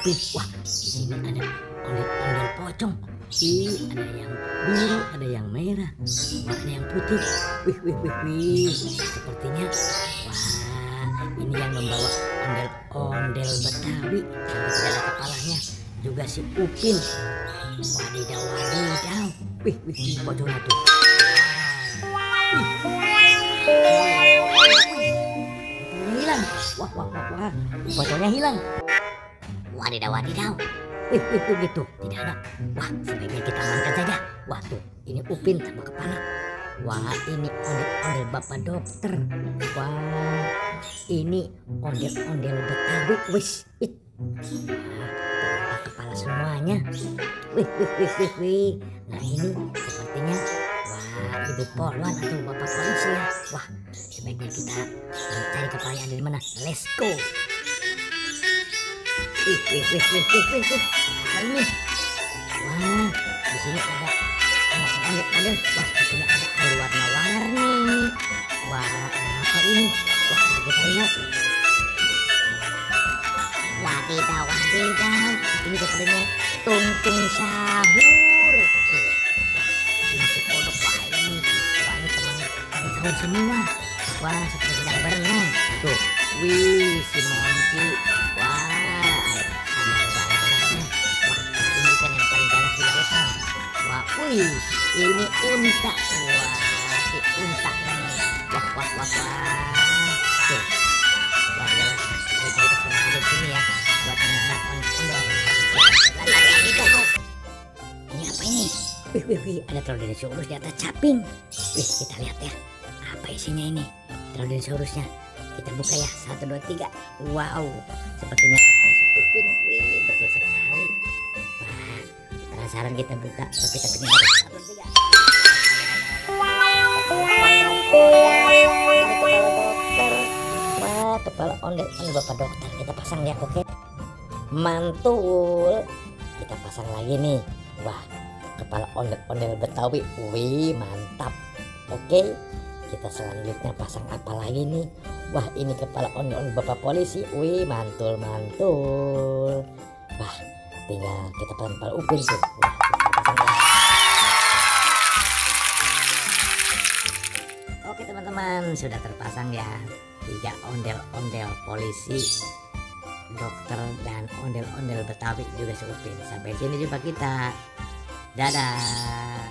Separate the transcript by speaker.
Speaker 1: Upin. Wah, di sini ada ondel-ondel pocong. Ada yang biru, ada yang merah, ada yang putih. Wih. Sepertinya, wah, ini yang membawa ondel-ondel Betawi sampai tidak ada kepalanya. Juga si Upin. Wadidaw. Wih, pocongnya tuh. Hilang. Wah. Pocongnya hilang. Wadidaw. Wih, gitu. Tidak ada. Wah, sebaiknya kita amankan saja. Wah, tuh. Ini Upin tanpa kepala. Wah, ini ondel-ondel Bapak Dokter. Wah, ini ondel-ondel Betawi. Wih. Wah, tanpa kepala semuanya. Wih. Nah, ini sepertinya Ibu Polwan atau Bapak Polisi ya. Wah, sebaiknya kita mencari kepalanya ada di mana. Let's go. Wih. Apa ini? Wah, di sini ada ondel-ondel. Wah, sepertinya ada air warna-warni. Wah, apa ini? Wah, kita lihat. Wadidaw. Ini sepertinya tungtung sahur. Ini si kodok. Wah, ini teman sahur semua. Wah, seperti sedang berenang. Tuh, wih, si Monci. Wah, ini ikan yang paling galak di lautan. Wah, wih, ini unta. Wah, si unta ini. Wah. Tuh. Wah, ya. Kita semua ada di sini ya. Buat anak-anak ondel. Ini apa ini? Wih, ada Troodontisaurus di atas caping. Wih, kita lihat ya. Apa isinya ini? Troodontisaurusnya. Kita buka ya. 1, 2, 3. Wow, sepertinya kepala si Upin. Wih, betul sekali. Wah, penasaran kita buka. Tapi kita punya 1, 2, 3. Wah, kepala ondel Bapak Dokter. Kita pasang ya, oke? Mantul. Kita pasang lagi nih. Wah, kepala ondel Betawi. Wih, mantap. Oke, kita selanjutnya pasang apa lagi nih? Wah, ini kepala ondel Bapak Polisi. Wih, mantul. Wah, tinggal kita pasang kepala Upin tuh. Wah, oke teman-teman, sudah terpasang ya 3 ondel-ondel polisi, dokter, dan ondel-ondel Betawi juga si Upin. Sampai sini jumpa kita. Dadah.